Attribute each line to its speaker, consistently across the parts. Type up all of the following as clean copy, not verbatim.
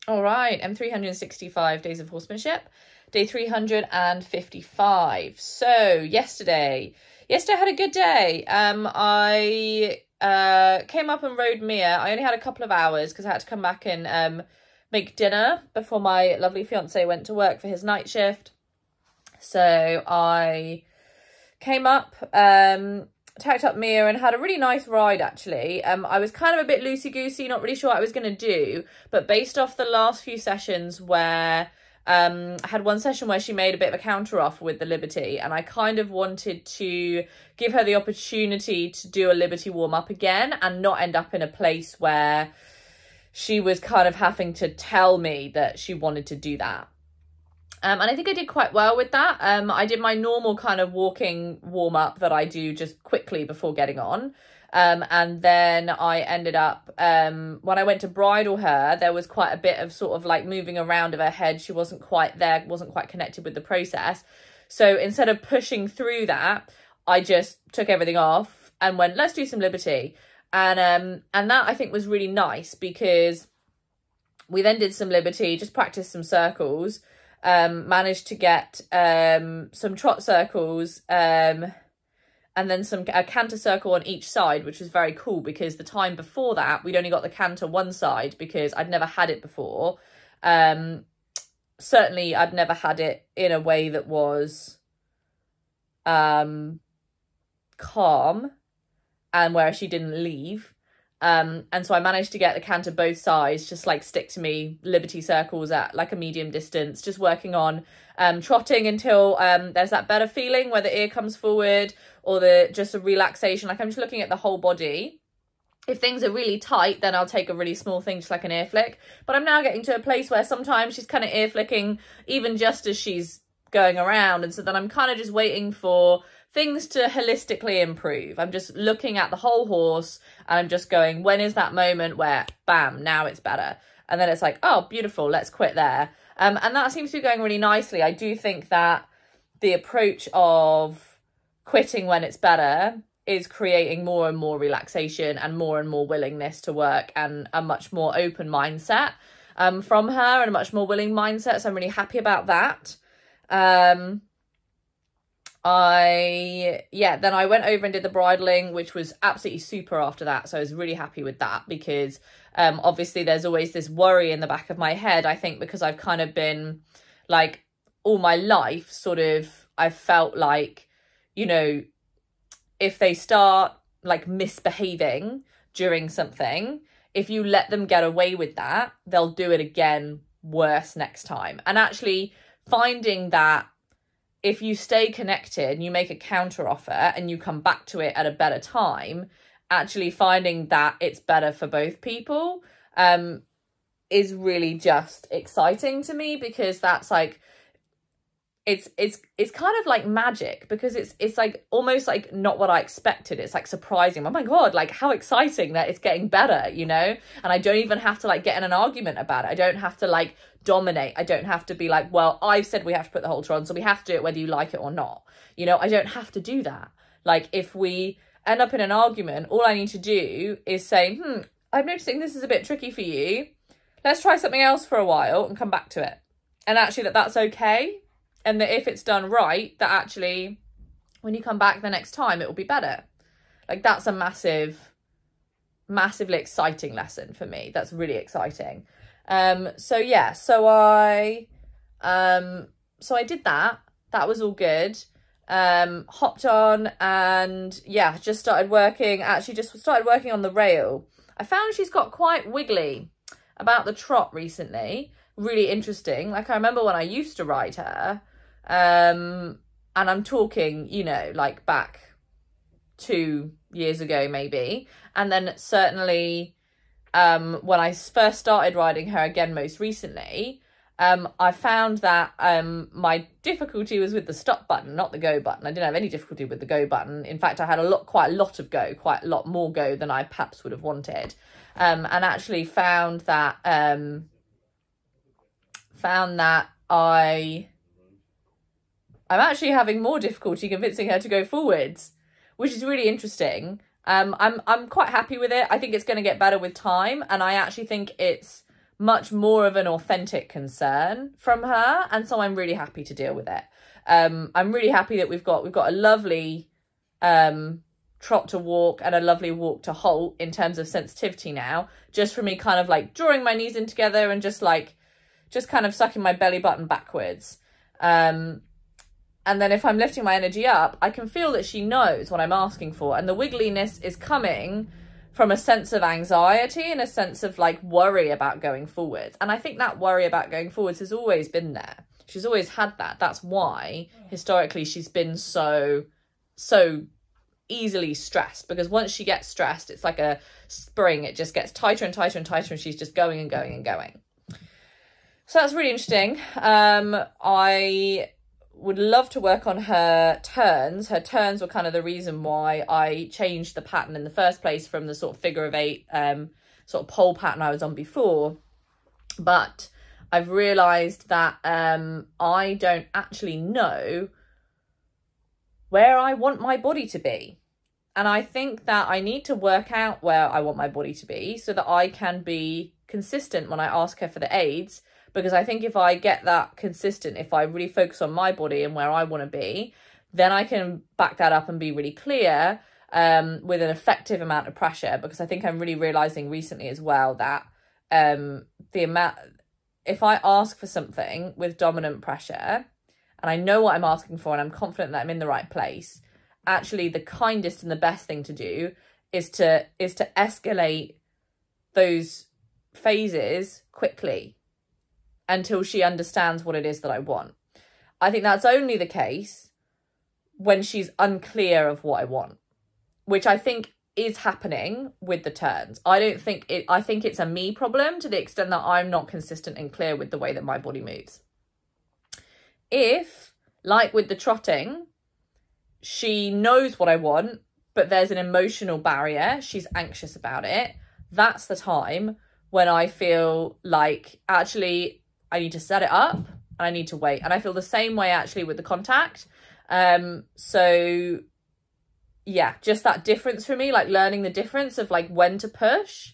Speaker 1: All right, M365 Days of Horsemanship, day 355. So yesterday I had a good day. I came up and rode Mia. I only had a couple of hours because I had to come back and make dinner before my lovely fiance went to work for his night shift. So I came up, tacked up Mia and had a really nice ride, actually. I was kind of a bit loosey-goosey, not really sure what I was going to do, but based off the last few sessions where I had one session where she made a bit of a counter offer with the Liberty, and I kind of wanted to give her the opportunity to do a Liberty warm-up again and not end up in a place where she was kind of having to tell me that she wanted to do that. And I think I did quite well with that. I did my normal kind of walking warm-up that I do just quickly before getting on. And then I ended up, when I went to bridle her, there was quite a bit of sort of like moving around of her head. She wasn't quite there, wasn't quite connected with the process. So instead of pushing through that, I just took everything off and went, let's do some Liberty. And that I think was really nice because we then did some Liberty, just practiced some circles. Managed to get some trot circles and then a canter circle on each side, which was very cool because the time before that we'd only got the canter one side because I'd never had it before. Certainly I'd never had it in a way that was calm and where she didn't leave. And so I managed to get the canter both sides, just like stick to me Liberty circles at like a medium distance, just working on trotting until there's that better feeling where the ear comes forward or just a relaxation. Like I'm just looking at the whole body. If things are really tight, then I'll take a really small thing, just like an ear flick. But I'm now getting to a place where sometimes she's kind of ear flicking even just as she's going around. And so then I'm kind of just waiting for things to holistically improve. I'm just looking at the whole horse and I'm just going, when is that moment where bam, now it's better? And then it's like, oh, beautiful, let's quit there. And that seems to be going really nicely. I do think that the approach of quitting when it's better is creating more and more relaxation and more willingness to work and a much more open mindset from her and a much more willing mindset. So I'm really happy about that. Then I went over and did the bridling, which was absolutely super after that. So I was really happy with that because obviously there's always this worry in the back of my head, I think, because I've kind of been like all my life sort of, I've felt like, you know, if they start like misbehaving during something, if you let them get away with that, they'll do it again worse next time. And actually finding that if you stay connected and you make a counter offer and you come back to it at a better time, actually finding that it's better for both people is really just exciting to me because that's like, it's kind of like magic because it's like almost like not what I expected. It's like surprising. Oh my God, like how exciting that it's getting better, you know? And I don't even have to like get in an argument about it. I don't have to like dominate. I don't have to be like, well, I've said we have to put the halter on, so we have to do it whether you like it or not. You know, I don't have to do that. Like if we end up in an argument, all I need to do is say, I'm noticing this is a bit tricky for you. Let's try something else for a while and come back to it. And actually that's okay. And that if it's done right, that actually when you come back the next time, it will be better. Like that's a massively exciting lesson for me. That's really exciting. So yeah, so I did that. That was all good. Hopped on and yeah, just started working on the rail. I found she's got quite wiggly about the trot recently. Really interesting. Like I remember when I used to ride her, and I'm talking, you know, like back 2 years ago maybe. And then certainly when I first started riding her again most recently, I found that my difficulty was with the stop button, not the go button. I didn't have any difficulty with the go button. In fact, I had quite a lot of go, quite a lot more go than I perhaps would have wanted. And actually found that I'm actually having more difficulty convincing her to go forwards, which is really interesting. I'm quite happy with it. I think it's going to get better with time, and I actually think it's much more of an authentic concern from her. And so I'm really happy to deal with it. I'm really happy that we've got a lovely trot to walk and a lovely walk to halt in terms of sensitivity now, just for me kind of like drawing my knees in together and just kind of sucking my belly button backwards. And then if I'm lifting my energy up, I can feel that she knows what I'm asking for. And the wiggliness is coming from a sense of anxiety and a sense of like worry about going forwards. And I think that worry about going forwards has always been there. She's always had that. That's why historically she's been so easily stressed, because once she gets stressed, it's like a spring. It just gets tighter and tighter and tighter, and she's just going and going and going. So that's really interesting. I would love to work on her turns. Her turns were kind of the reason why I changed the pattern in the first place from the sort of figure of 8 sort of pole pattern I was on before. But I've realised that I don't actually know where I want my body to be. And I think that I need to work out where I want my body to be so that I can be consistent when I ask her for the aids. Because I think if I get that consistent, if I really focus on my body and where I want to be, then I can back that up and be really clear with an effective amount of pressure. Because I think I'm really realising recently as well that if I ask for something with dominant pressure, and I know what I'm asking for and I'm confident that I'm in the right place, actually the kindest and the best thing to do is to escalate those phases quickly until she understands what it is that I want. I think that's only the case when she's unclear of what I want, which I think is happening with the turns. I think it's a me problem to the extent that I'm not consistent and clear with the way that my body moves. If, like with the trotting, she knows what I want, but there's an emotional barrier, she's anxious about it, that's the time when I feel like actually I need to set it up and I need to wait. And I feel the same way actually with the contact. So yeah, just that difference for me, like learning the difference of like when to push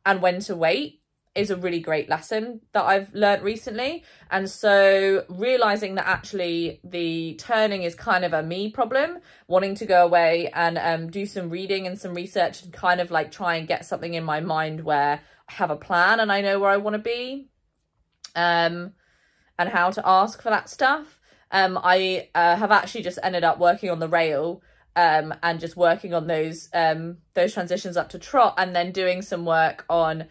Speaker 1: and when to wait is a really great lesson that I've learned recently. And so realizing that actually the turning is kind of a me problem, wanting to go away and do some reading and some research and kind of like try and get something in my mind where I have a plan and I know where I want to be, and how to ask for that stuff. I have actually just ended up working on the rail and just working on those transitions up to trot, and then doing some work on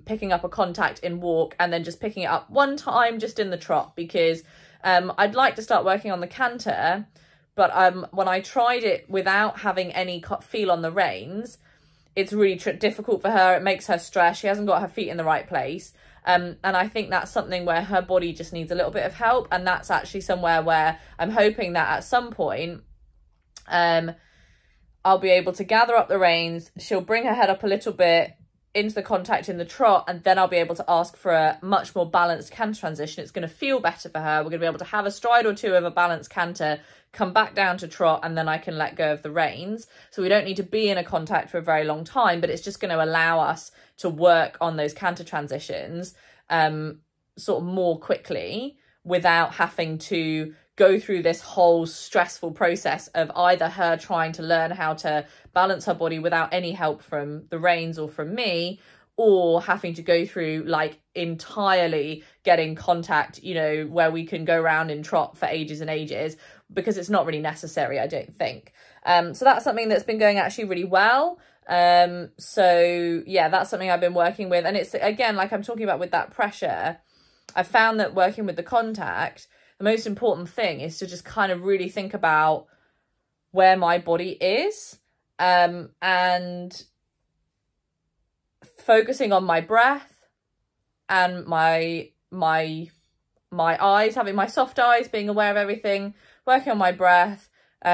Speaker 1: picking up a contact in walk and then just picking it up one time just in the trot, because I'd like to start working on the canter, but when I tried it without having any feel on the reins, it's really difficult for her. It makes her stress. She hasn't got her feet in the right place. And I think that's something where her body just needs a little bit of help. And that's actually somewhere where I'm hoping that at some point, I'll be able to gather up the reins. She'll bring her head up a little bit into the contact in the trot, and then I'll be able to ask for a much more balanced canter transition. It's going to feel better for her. We're going to be able to have a stride or two of a balanced canter, come back down to trot, and then I can let go of the reins. So we don't need to be in a contact for a very long time, but it's just going to allow us to work on those canter transitions sort of more quickly without having to go through this whole stressful process of either her trying to learn how to balance her body without any help from the reins or from me, or having to go through like entirely getting contact, you know, where we can go around in trot for ages and ages, because it's not really necessary, I don't think. So that's something that's been going actually really well. So yeah, that's something I've been working with. And it's, again, like I'm talking about with that pressure, I found that working with the contact, the most important thing is to just kind of really think about where my body is, and focusing on my breath and my eyes, having my soft eyes, being aware of everything, working on my breath,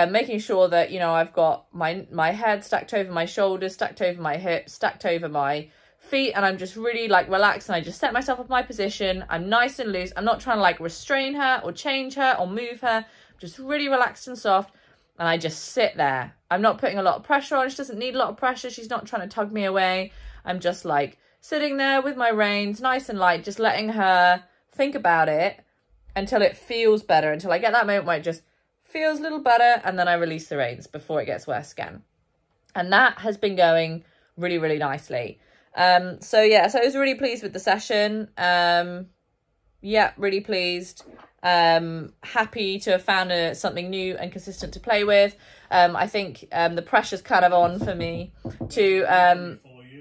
Speaker 1: making sure that, you know, I've got my head stacked over my shoulders, stacked over my hips, stacked over my feet, and I'm just really like relaxed, and I just set myself up my position. I'm nice and loose. I'm not trying to like restrain her or change her or move her. I'm just really relaxed and soft, and I just sit there. I'm not putting a lot of pressure on. She doesn't need a lot of pressure. She's not trying to tug me away. I'm just like sitting there with my reins, nice and light, just letting her think about it until it feels better, until I get that moment where it just feels a little better, and then I release the reins before it gets worse again. And that has been going really, really nicely. So yeah, so I was really pleased with the session. Yeah, really pleased. Happy to have found something new and consistent to play with. I think the pressure's kind of on for me to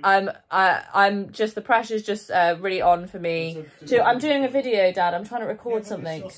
Speaker 1: I'm just, the pressure's just really on for me to, I'm doing a video, Dad, I'm trying to record something.